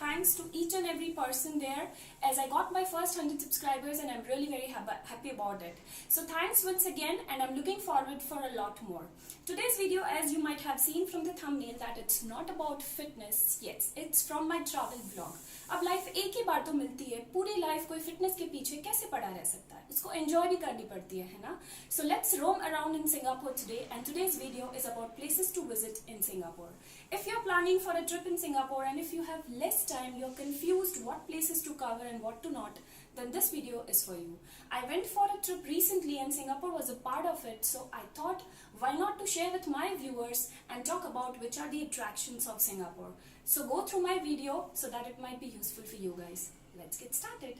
thanks to each and every person there, as I got my first 100 subscribers and I'm really very happy about it. So thanks once again, and I'm looking forward for a lot more. Today's video, as you might have seen from the thumbnail, that it's not about fitness. Yes, it's from my travel vlog. अब life एक ही बार तो मिलती है, पूरी life कोई fitness के पीछे कैसे पड़ा रह सकता है, इसको एंजॉय भी करनी पड़ती है ना. So let's roam around in Singapore today, and today's video is about places to visit in Singapore. If you're planning for a trip in Singapore and if you have less time, you're confused what places to cover and what to not, then this video is for you. I went for a trip recently and Singapore was a part of it, so I thought why not to share with my viewers and talk about which are the attractions of Singapore. So go through my video so that it might be useful for you guys. Let's get started.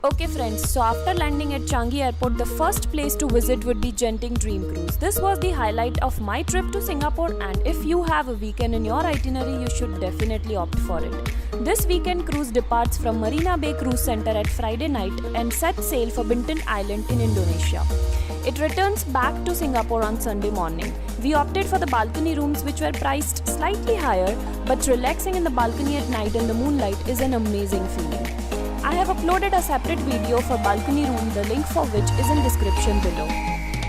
Okay friends, so after landing at Changi Airport, the first place to visit would be Genting Dream Cruise. This was the highlight of my trip to Singapore, and if you have a weekend in your itinerary, you should definitely opt for it. This weekend cruise departs from Marina Bay Cruise Center at Friday night and sets sail for Bintan Island in Indonesia. It returns back to Singapore on Sunday morning. We opted for the balcony rooms, which were priced slightly higher, but relaxing in the balcony at night in the moonlight is an amazing feeling. I have uploaded a separate video for balcony room, the link for which is in description below.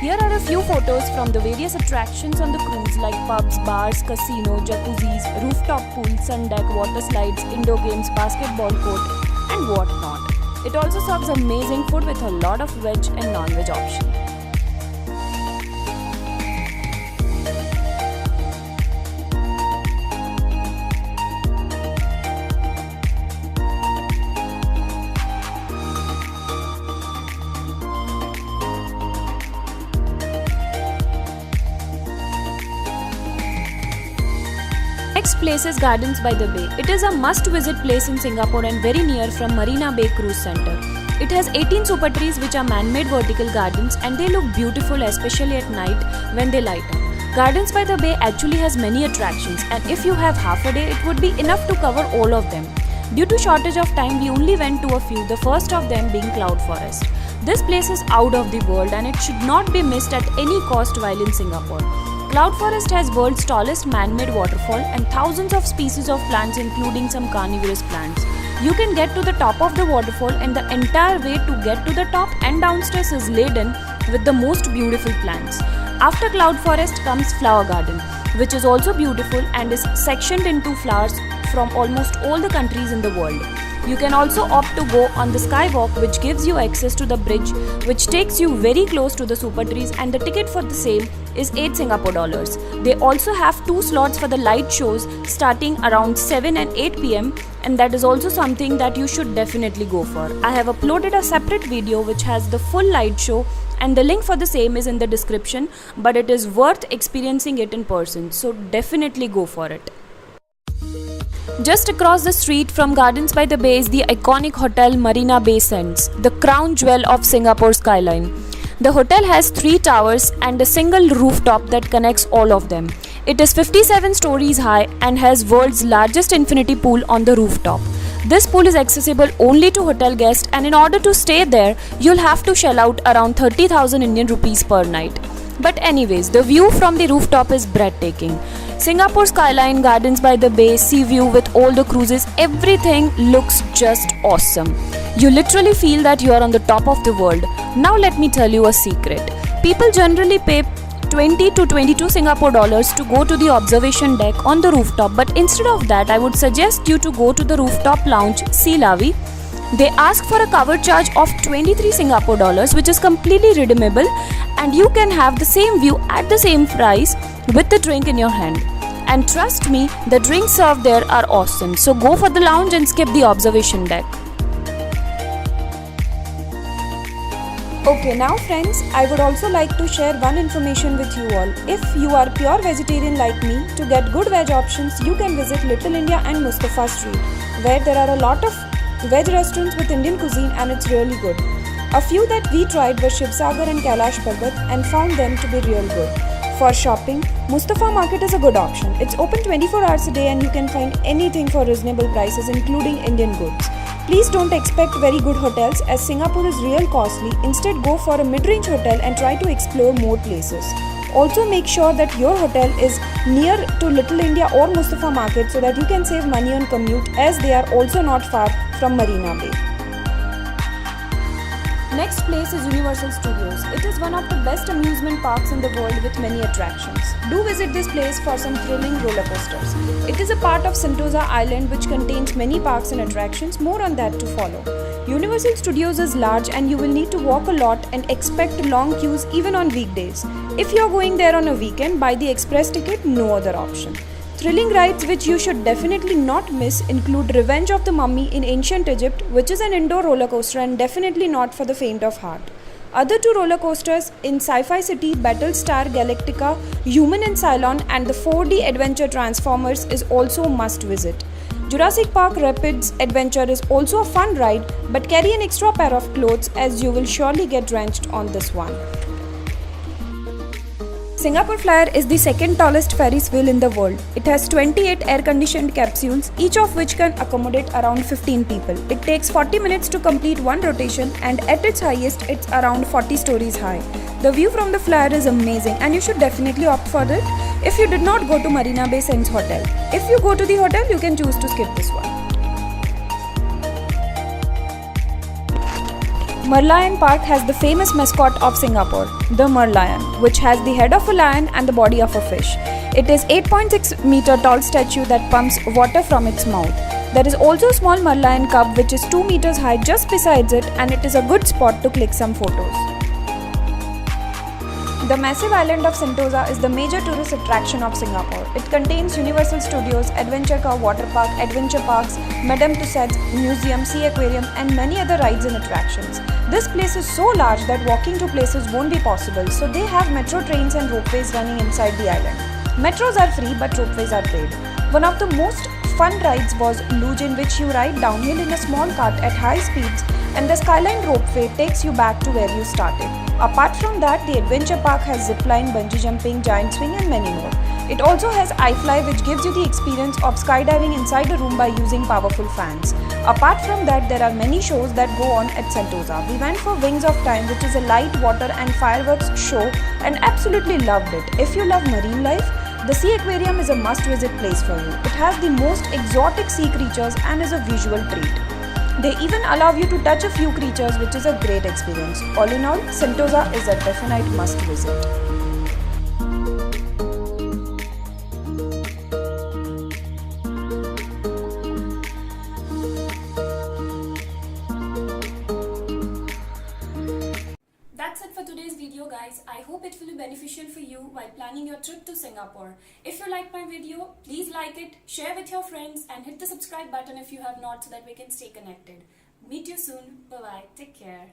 Here are a few photos from the various attractions on the cruise, like pubs, bars, casino, jacuzzis, rooftop pool, sun deck, water slides, indoor games, basketball court and whatnot. It also serves amazing food with a lot of veg and non-veg options. Next place is Gardens by the Bay. It is a must-visit place in Singapore and very near from Marina Bay Cruise Center. It has 18 super trees which are man-made vertical gardens, and they look beautiful especially at night when they light up. Gardens by the Bay actually has many attractions, and if you have half a day, it would be enough to cover all of them. Due to shortage of time, we only went to a few, the first of them being Cloud Forest. This place is out of the world and it should not be missed at any cost while in Singapore. Cloud Forest has world's tallest man-made waterfall and thousands of species of plants, including some carnivorous plants. You can get to the top of the waterfall, and the entire way to get to the top and downstairs is laden with the most beautiful plants. After Cloud Forest comes Flower Garden, which is also beautiful and is sectioned into flowers from almost all the countries in the world. You can also opt to go on the skywalk, which gives you access to the bridge, which takes you very close to the super trees, and the ticket for the same is 8 Singapore dollars. They also have 2 slots for the light shows starting around 7 and 8 pm, and that is also something that you should definitely go for. I have uploaded a separate video which has the full light show, and the link for the same is in the description, but it is worth experiencing it in person, so definitely go for it. Just across the street from Gardens by the Bay is the iconic hotel Marina Bay Sands, the crown jewel of Singapore skyline. The hotel has 3 towers and a single rooftop that connects all of them. It is 57 stories high and has world's largest infinity pool on the rooftop. This pool is accessible only to hotel guests, and in order to stay there, you'll have to shell out around 30,000 Indian rupees per night. But anyways, the view from the rooftop is breathtaking. Singapore skyline, Gardens by the Bay, sea view with all the cruises, everything looks just awesome. You literally feel that you are on the top of the world. Now let me tell you a secret. People generally pay 20 to 22 Singapore dollars to go to the observation deck on the rooftop, but instead of that, I would suggest you to go to the rooftop lounge, Sea Lavi. They ask for a cover charge of 23 Singapore dollars, which is completely redeemable, and you can have the same view at the same price with the drink in your hand. And trust me, the drinks served there are awesome, so go for the lounge and skip the observation deck. Okay, now friends, I would also like to share one information with you all. If you are pure vegetarian like me, to get good veg options, you can visit Little India and Mustafa Street, where there are a lot of veg restaurants with Indian cuisine, and it's really good. A few that we tried were Shiv Sagar and Kailash Parbat and found them to be real good. For shopping, Mustafa Market is a good option. It's open 24 hours a day and you can find anything for reasonable prices, including Indian goods. Please don't expect very good hotels, as Singapore is real costly. Instead, go for a mid-range hotel and try to explore more places. Also make sure that your hotel is near to Little India or Mustafa Market so that you can save money on commute, as they are also not far from Marina Bay. Next place is Universal Studios. It is one of the best amusement parks in the world with many attractions. Do visit this place for some thrilling roller coasters. It is a part of Sentosa Island which contains many parks and attractions. More on that to follow. Universal Studios is large and you will need to walk a lot and expect long queues even on weekdays. If you are going there on a weekend, buy the express ticket, no other option. Thrilling rides which you should definitely not miss include Revenge of the Mummy in ancient Egypt, which is an indoor roller coaster and definitely not for the faint of heart. Other two roller coasters in Sci-Fi City, Battlestar Galactica, Human in Cylon, and the 4D adventure Transformers is also a must visit. Jurassic Park Rapids Adventure is also a fun ride, but carry an extra pair of clothes as you will surely get drenched on this one. Singapore Flyer is the second tallest Ferris wheel in the world. It has 28 air-conditioned capsules, each of which can accommodate around 15 people. It takes 40 minutes to complete one rotation, and at its highest, it's around 40 stories high. The view from the Flyer is amazing and you should definitely opt for it if you did not go to Marina Bay Sands Hotel. If you go to the hotel, you can choose to skip this one. Merlion Park has the famous mascot of Singapore, the Merlion, which has the head of a lion and the body of a fish. It is 8.6 meter tall statue that pumps water from its mouth. There is also a small Merlion cub which is 2 meters high just besides it, and it is a good spot to click some photos. The massive island of Sentosa is the major tourist attraction of Singapore. It contains Universal Studios, Adventure Car Water Park, Adventure Parks, Madame Tussauds Museum, Sea Aquarium, and many other rides and attractions. This place is so large that walking to places won't be possible, so they have metro trains and ropeways running inside the island. Metros are free but ropeways are paid. One of the most fun rides was Luge, in which you ride downhill in a small cart at high speeds, and the Skyline Ropeway takes you back to where you started. Apart from that, the Adventure Park has zipline, bungee jumping, giant swing, and many more. It also has iFly, which gives you the experience of skydiving inside a room by using powerful fans. Apart from that, there are many shows that go on at Sentosa. We went for Wings of Time, which is a light, water and fireworks show, and absolutely loved it. If you love marine life, the Sea Aquarium is a must-visit place for you. It has the most exotic sea creatures and is a visual treat. They even allow you to touch a few creatures, which is a great experience. All in all, Sentosa is a definite must-visit. That's it for today's video, guys. I hope it will be beneficial for you while planning your trip to Singapore. If you like my video, please like it, share with your friends, and hit the subscribe button if you have not, so that we can stay connected. Meet you soon. Bye bye. Take care.